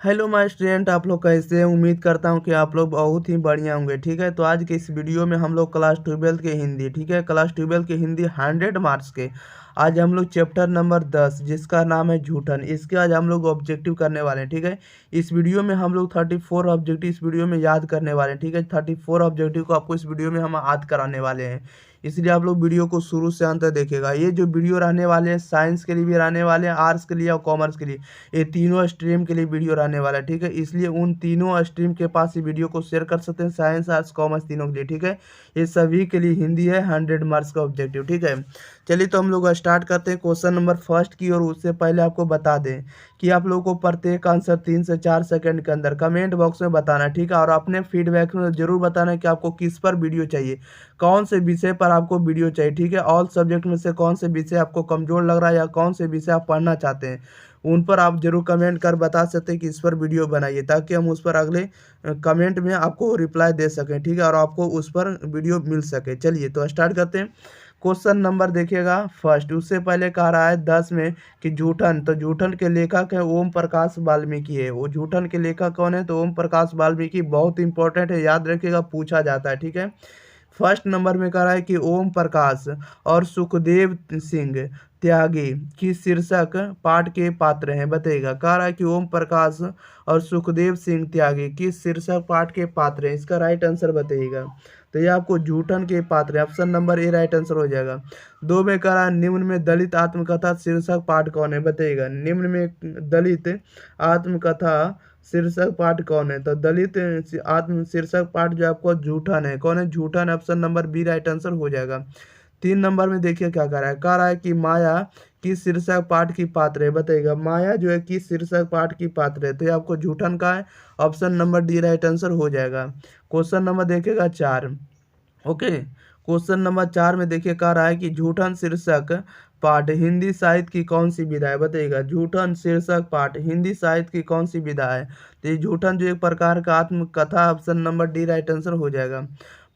Hello my student, आप लोग कैसे हैं। उम्मीद करता हूं कि आप लोग बहुत ही बढ़िया होंगे। ठीक है, तो आज के इस वीडियो में हम लोग क्लास 12 के हिंदी, ठीक है, क्लास 12 के हिंदी 100 मार्क्स के आज हम लोग चैप्टर नंबर 10 जिसका नाम है झूठन, इसके आज हम लोग ऑब्जेक्टिव करने वाले हैं। ठीक है, इस वीडियो में हम लोग 34 ऑब्जेक्टिव इस वीडियो में याद करने वाले हैं। ठीक है, 34 ऑब्जेक्टिव को आपको इस वीडियो में हम याद कराने वाले हैं, इसलिए आप लोग वीडियो को शुरू से अंत तक देखेगा। ये जो वीडियो रहने वाले हैं साइंस के लिए भी रहने वाले हैं, आर्ट्स के लिए और कॉमर्स के लिए, ये तीनों स्ट्रीम के लिए वीडियो रहने वाला है। ठीक है, इसलिए उन तीनों स्ट्रीम के पास ये वीडियो को शेयर कर सकते हैं, साइंस आर्ट्स कॉमर्स तीनों के लिए। ठीक है, ये सभी के लिए हिंदी है, 100 मार्क्स का ऑब्जेक्टिव। ठीक है, चलिए तो हम लोग स्टार्ट करते हैं क्वेश्चन नंबर फर्स्ट की। और उससे पहले आपको बता दें कि आप लोगों को प्रत्येक आंसर 3 से 4 सेकंड के अंदर कमेंट बॉक्स में बताना है। ठीक है, और अपने फीडबैक में जरूर बताना है कि आपको किस पर वीडियो चाहिए, कौन से विषय पर आपको वीडियो चाहिए। ठीक है, ऑल सब्जेक्ट में से कौन से विषय आपको कमजोर लग रहा है या कौन से विषय आप पढ़ना चाहते हैं, उन पर आप जरूर कमेंट कर बता सकते हैं कि इस पर वीडियो बनाइए, ताकि हम उस पर अगले कमेंट में आपको रिप्लाई दे सकें। ठीक है, और आपको उस पर वीडियो मिल सके। चलिए तो स्टार्ट करते हैं। क्वेश्चन नंबर देखिएगा फर्स्ट। उससे पहले कह रहा है 10 में कि जूठन, तो जूठन के लेखक है ओम प्रकाश वाल्मीकि है। वो जूठन के लेखक कौन है, तो ओम प्रकाश वाल्मीकि। बहुत इंपॉर्टेंट है, याद रखिएगा, पूछा जाता है। ठीक है, फर्स्ट नंबर में कह रहा है कि ओम प्रकाश और सुखदेव सिंह त्यागी की शीर्षक पाठ के पात्र हैं, बताइएगा। कह रहा है कि ओम प्रकाश और सुखदेव सिंह त्यागी की शीर्षक पाठ के पात्र हैं, इसका राइट आंसर बताइएगा। तो ये आपको जूठन के पात्र है, option number A right answer हो जाएगा। दो में कह रहा है निम्न में दलित आत्मकथा शीर्षक पाठ कौन है, बताइएगा। निम्न में दलित आत्मकथा शीर्षक पाठ कौन है, तो दलित आत्म शीर्षक पाठ जो आपको जूठन है, कौन है, जूठन। Option number B right answer हो जाएगा। 3 नंबर में देखिए क्या कह रहा है कि माया किस शीर्षक पाठ की पात्र है, बताइएगा। माया जो है किस शीर्षक पाठ की पात्र है, तो ये आपको जूठन का है, option number D right answer हो जाएगा। क्वेश्चन नंबर देखिएगा 4। ओके, क्वेश्चन नंबर 4 में देखिए कह रहा है कि जूठन शीर्षक पाठ हिंदी साहित्य की कौन सी विधा है, बताइएगा। जूठन शीर्षक पाठ हिंदी साहित्य की कौन सी विधा है, तो ये जूठन जो एक प्रकार का आत्मकथा, option number D right answer हो जाएगा।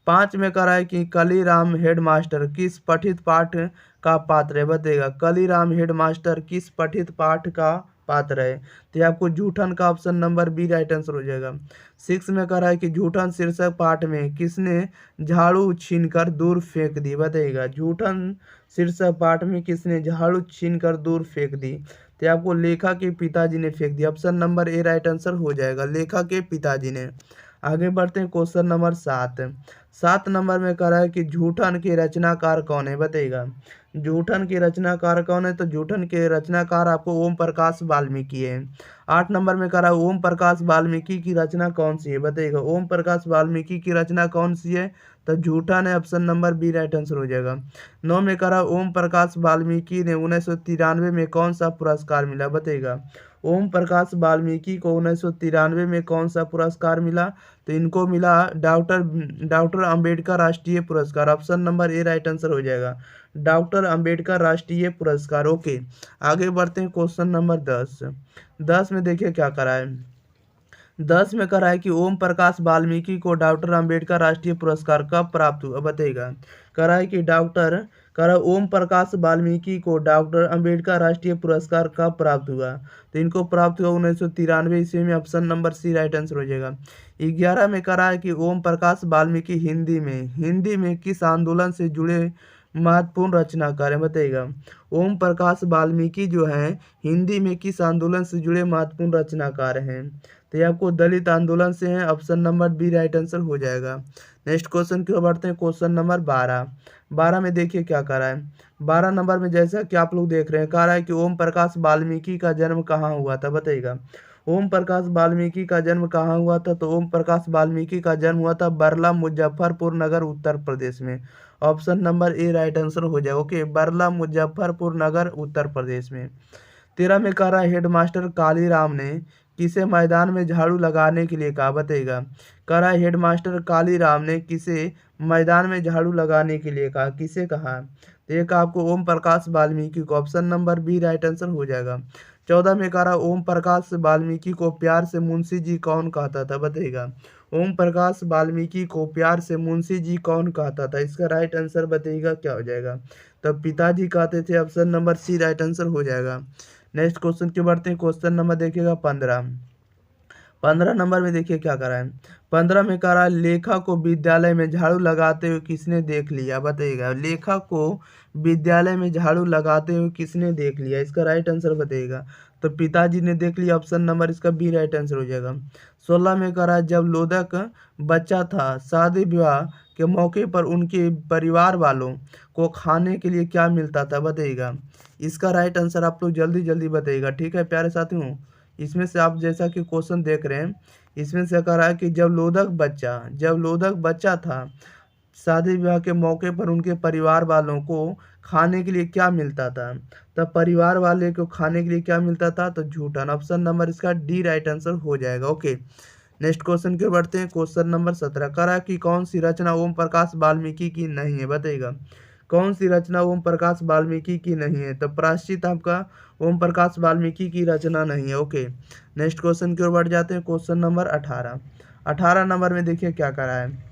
5 में कह रहा है कि कलीराम हेडमास्टर किस पठित पाठ का पात्र है, बताइएगा। कलीराम हेडमास्टर किस पठित पाठ का पात्र है, तो ये आपको जूठन का, option number B right answer हो जाएगा। 6 में कह रहा है कि जूठन शीर्षक पाठ में किसने झाड़ू छीनकर दूर फेंक दी, बताइएगा। जूठन शीर्षक पाठ में किसने झाड़ू छीनकर दूर फेंक दी, तो आपको लेखा के पिताजी ने फेंक दी, option number A right answer हो जाएगा, लेखा के पिताजी ने। आगे बढ़ते हैं क्वेश्चन नंबर 7। 7 नंबर में कह रहा है कि जूठन के रचनाकार कौन है, बताइएगा। जूठन के रचनाकार कौन है, तो जूठन के रचनाकार आपको ओम प्रकाश वाल्मीकि है। 8 नंबर में कह रहा है ओम प्रकाश वाल्मीकि की रचना कौन सी है, बताइएगा। ओम प्रकाश वाल्मीकि की रचना कौन सी है, तो जूठन है, option number B right answer हो जाएगा। 9 में कह रहा है ओम प्रकाश वाल्मीकि ने 1993 में कौन सा पुरस्कार मिला, बताइएगा। ओम प्रकाश वाल्मीकि को 1993 में कौन सा पुरस्कार मिला, तो इनको मिला डॉक्टर डॉक्टर अंबेडकर राष्ट्रीय पुरस्कार, option number A right answer हो जाएगा, डॉक्टर अंबेडकर राष्ट्रीय पुरस्कार। ओके, आगे बढ़ते हैं क्वेश्चन नंबर 10। 10 में देखिए क्या करा है। 10 में कह रहा है कि ओम प्रकाश वाल्मीकि को डॉक्टर अंबेडकर राष्ट्रीय पुरस्कार कब प्राप्त हुआ, बताइएगा। कह रहा है कि कह रहा है ओम प्रकाश वाल्मीकि को डॉक्टर अंबेडकर राष्ट्रीय पुरस्कार कब प्राप्त हुआ, तो इनको प्राप्त हुआ 1993 ईस्वी में, option number C right answer हो जाएगा। 11 में कह रहा है कि ओम प्रकाश वाल्मीकि हिंदी में किस आंदोलन से जुड़े महत्वपूर्ण रचनाकार है, बताइएगा। ओम प्रकाश वाल्मीकि जो है हिंदी में किस आंदोलन से जुड़े महत्वपूर्ण रचनाकार हैं, तो ये आपको दलित आंदोलन से है, option number B right answer हो जाएगा। नेक्स्ट क्वेश्चन की ओर बढ़ते हैं, क्वेश्चन नंबर 12। 12 में देखिए क्या कर रहा है। 12 नंबर में जैसा कि आप लोग देख रहे हैं, कह रहा है कि ओम प्रकाश वाल्मीकि का जन्म कहाँ हुआ था, बताइएगा। ओम प्रकाश वाल्मीकि का जन्म कहाँ हुआ था, तो ओम प्रकाश वाल्मीकि का जन्म हुआ था बरला मुजफ्फरपुर नगर उत्तर प्रदेश में, option number A right answer हो जाए। ओके, बरला मुजफ्फरपुर नगर उत्तर प्रदेश में। 13 में कह रहा है हेडमास्टर कालीराम ने किसे मैदान में झाड़ू लगाने के लिए कहा, बताइएगा। कह रहा है हेडमास्टर कालीराम ने किसे मैदान में झाड़ू लगाने के लिए कहा, किसे कहा, तो ये कहा आपको ओम प्रकाश वाल्मीकि को, option number B right answer हो जाएगा। 14 में कह रहा ओम प्रकाश वाल्मीकि को प्यार से मुंशी जी कौन कहता था, बताइएगा। ओम प्रकाश वाल्मीकि को प्यार से मुंशी जी कौन कहता था, इसका राइट आंसर बताइएगा क्या हो जाएगा, तब पिताजी कहते थे, option number C right answer हो जाएगा। नेक्स्ट क्वेश्चन के बढ़ते हैं, क्वेश्चन नंबर देखिएगा 15। 15 नंबर में देखिए क्या करा है। 15 में करा है, लेखा को विद्यालय में झाड़ू लगाते हुए किसने देख लिया, बताइएगा। लेखा को विद्यालय में झाड़ू लगाते हुए किसने देख लिया, इसका राइट आंसर बताइएगा। तो पिताजी ने देख लिया, ऑप्शन नंबर इसका बी राइट आंसर हो जाएगा। 16 में करा है, जब लोधक बच्चा था शादी विवाह के मौके पर उनके परिवार वालों को खाने के लिए क्या मिलता था, बताइएगा। इसका राइट आंसर आप लोग जल्दी जल्दी बताइएगा, ठीक है प्यारे साथियों। इसमें से आप जैसा कि क्वेश्चन देख रहे हैं, इसमें से कह रहा है कि जब लोधक बच्चा था शादी विवाह के मौके पर उनके परिवार वालों को खाने के लिए क्या मिलता था। तब परिवार वाले को खाने के लिए क्या मिलता था, तो जूठन। ऑप्शन नंबर इसका डी राइट आंसर हो जाएगा। ओके, नेक्स्ट क्वेश्चन की ओर बढ़ते हैं। क्वेश्चन नंबर 17 कह रहा है कि कौन सी रचना ओम प्रकाश वाल्मीकि की नहीं है, बताइएगा। कौन सी रचना ओम प्रकाश वाल्मीकि की नहीं है, तो प्रायश्चित आपका ओम प्रकाश वाल्मीकि की रचना नहीं है। ओके, नेक्स्ट क्वेश्चन की ओर बढ़ जाते हैं। Question number 18। 18 नंबर में देखिए क्या कह रहा है।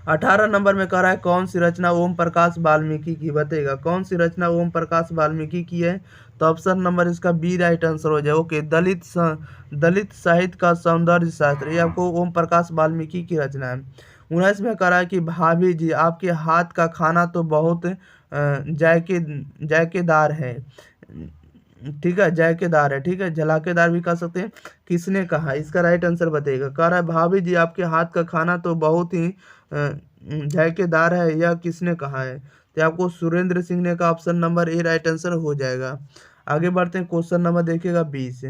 18 नंबर में कह रहा है कौन सी रचना ओम प्रकाश वाल्मीकि की, बताइएगा। कौन सी रचना ओम प्रकाश वाल्मीकि की है, तो ऑप्शन नंबर इसका बी राइट आंसर हो जाए। ओके, दलित साहित्य का सौंदर्य शास्त्र, ये आपको ओम प्रकाश वाल्मीकि की रचना है। 19 में कह रहा है कि भाभी जी आपके हाथ का खाना तो बहुत जायकेदार है, ठीक है, जायकेदार है, ठीक है, झलाकेदार भी कह सकते हैं। किसने कहा, इसका राइट आंसर बताइएगा। कह रहा है भाभी जी आपके हाथ का खाना तो बहुत ही जायकेदार है, यह किसने कहा है, तो आपको सुरेंद्र सिंह ने कहा। Option number A right answer हो जाएगा। आगे बढ़ते हैं। क्वेश्चन नंबर देखिएगा 20।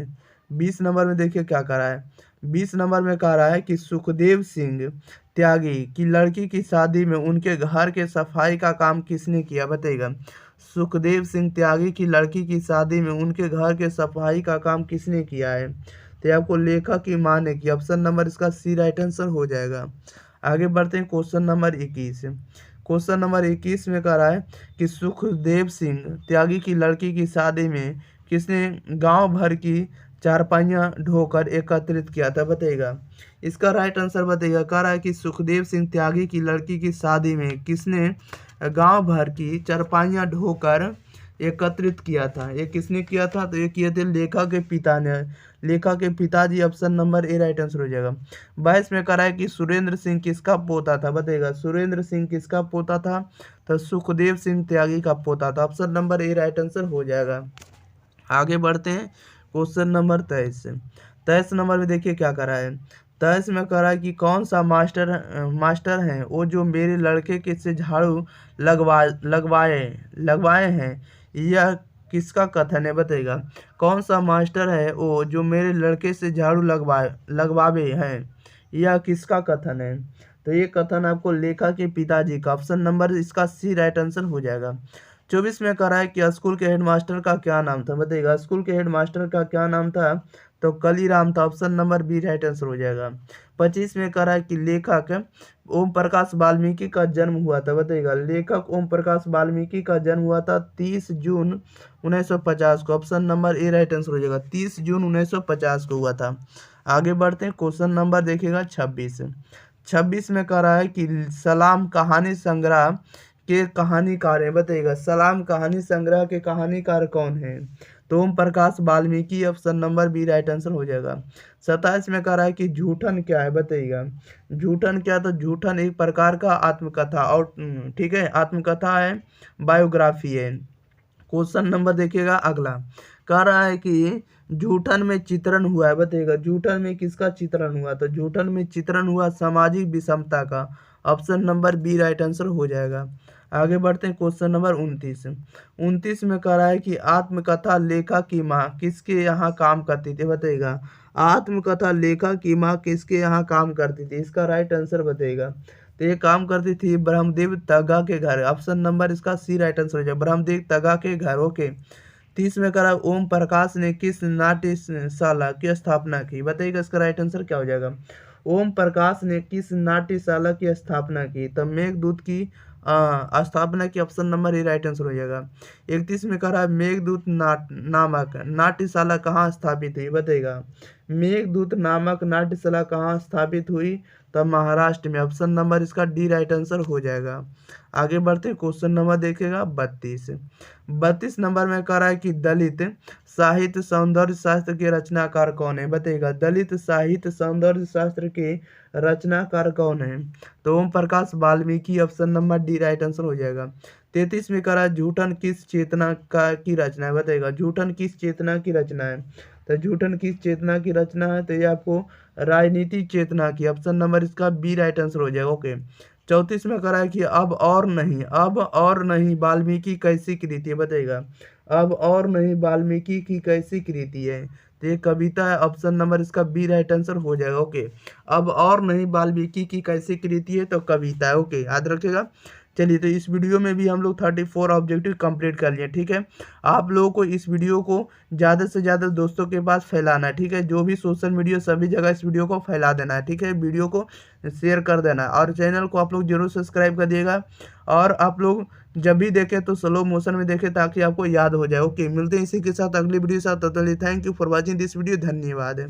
20 नंबर में देखिए क्या कह रहा है। 20 नंबर में कह रहा है कि सुखदेव सिंह त्यागी की लड़की की शादी में उनके घर के सफाई का काम किसने किया, बताइएगा। सुखदेव सिंह त्यागी की लड़की की शादी में उनके घर के सफाई का काम किसने किया है, तो आपको लेखक की मां ने किया। ऑप्शन नंबर इसका सी राइट आंसर हो जाएगा। आगे बढ़ते हैं। Question number 21। क्वेश्चन नंबर 21 में कह रहा है कि सुखदेव सिंह त्यागी की लड़की की शादी में किसने गांव भर की चारपाइयाँ ढोकर एकत्रित किया था, बताइएगा। इसका राइट आंसर बताइएगा। कह रहा है कि सुखदेव सिंह त्यागी की लड़की की शादी में किसने गांव भर की चारपाइयाँ ढोकर एकत्रित किया था, ये किसने किया था, तो ये किए थे लेखा के पिता ने, लेखा के पिताजी। Option number A right answer हो जाएगा। 22 में कह रहा है कि सुरेंद्र सिंह किसका पोता था, बताइएगा। सुरेंद्र सिंह किसका पोता था, तो सुखदेव सिंह त्यागी का पोता था। Option number A right answer हो जाएगा। आगे बढ़ते हैं। Question number 23। 23 नंबर में देखिए क्या करा है। 23 में कह रहा है कि कौन सा मास्टर हैं वो जो मेरे लड़के के से झाड़ू लगवाए हैं, यह किसका कथन है, बताइएगा। कौन सा मास्टर है वो जो मेरे लड़के से झाड़ू लगवावे हैं, यह किसका कथन है, तो ये कथन आपको लेखा के पिताजी का। ऑप्शन नंबर इसका सी राइट आंसर हो जाएगा। 24 में कह रहा है कि स्कूल के हेडमास्टर का क्या नाम था, बताइएगा। स्कूल के हेडमास्टर का क्या नाम था, तो कलीराम था। Option number B right answer हो जाएगा। 25 में कह रहा है कि लेखक ओम प्रकाश वाल्मीकि का जन्म हुआ था, बताइएगा। लेखक ओम प्रकाश वाल्मीकि का जन्म हुआ था 30 जून 1950 को। Option number A right answer हो जाएगा। 30 जून 1950 को हुआ था। आगे बढ़ते हैं। क्वेश्चन नंबर देखिएगा 26। 26 में कह रहा है कि सलाम कहानी संग्रह के कहानीकार है, बताइएगा। सलाम कहानी संग्रह के कहानीकार कौन है, तो Om Prakash Valmiki. Option number B right answer हो जाएगा। 27 में कह रहा है कि झूठन क्या है, बताइएगा। झूठन क्या, तो झूठन एक प्रकार का आत्मकथा और ठीक है, आत्मकथा है, बायोग्राफी है। क्वेश्चन नंबर देखिएगा अगला। कह रहा है कि जूठन में चित्रण हुआ है, बताइएगा। जूठन में किसका चित्रण हुआ, तो जूठन में चित्रण हुआ सामाजिक विषमता का। Option number B right answer हो जाएगा। आगे बढ़ते हैं। Question number 29। 29 में कह रहा है कि आत्मकथा लेखा की माँ किसके यहाँ काम करती थी, बताइएगा। आत्मकथा लेखा की माँ किसके यहाँ काम करती थी, इसका राइट आंसर बताइएगा। तो ये काम करती थी ब्रह्मदेव तगा के घर। ऑप्शन नंबर इसका सी राइट आंसर हो जाए, ब्रह्मदेव तगा के घर। ओके। 30 में करा ओम प्रकाश ने किस नाट्यशाला की स्थापना की, बताइएगा। इसका राइट आंसर क्या हो जाएगा। ओम प्रकाश ने किस नाट्यशाला की स्थापना की, तब मेघदूत की स्थापना की। Option number A right answer हो जाएगा। 31 में कह रहा है मेघदूत नामक नाट्यशाला कहाँ स्थापित हुई, बताइएगा। मेघदूत नामक नाट्यशाला कहाँ स्थापित हुई? तब महाराष्ट्र में। ऑप्शन नंबर इसका डी राइट आंसर हो जाएगा। आगे बढ़ते हैं, क्वेश्चन नंबर देखिएगा 32। 32 नंबर में कह रहा है कि दलित साहित्य सौंदर्य शास्त्र के रचनाकार कौन है? बताइएगा, दलित साहित्य सौंदर्य शास्त्र के रचनाकार कौन है? तो Om Prakash Valmiki. Option number D right answer हो जाएगा। 33 में कह रहा है जूठन किस चेतना का की रचना है? बताइएगा, जूठन किस चेतना की रचना है? तो जूठन किस चेतना की रचना है? तो ये आपको राजनीतिक चेतना की। ऑप्शन नंबर इसका बी राइट आंसर हो जाएगा। ओके। 34 में कह रहा है कि अब और नहीं वाल्मीकि कैसी कृति है? बताइएगा, अब और नहीं वाल्मीकि की कैसी कृति है? तो ये कविता है। ऑप्शन नंबर इसका बी राइट आंसर हो जाएगा। ओके। अब और नहीं वाल्मीकि की कैसी कृति है? तो कविता है। ओके, याद रखिएगा। चलिए, तो इस वीडियो में भी हम लोग 34 ऑब्जेक्टिव कंप्लीट कर लिए। ठीक है, आप लोगों को इस वीडियो को ज़्यादा से ज़्यादा दोस्तों के पास फैलाना है। ठीक है, जो भी सोशल मीडिया सभी जगह इस वीडियो को फैला देना है। ठीक है, वीडियो को शेयर कर देना है और चैनल को आप लोग जरूर सब्सक्राइब कर दिएगा। और आप लोग जब भी देखें तो स्लो मोशन में देखें ताकि आपको याद हो जाए। ओके, मिलते हैं इसी के साथ अगली वीडियो के साथ। तब तक thank you for watching this video. धन्यवाद।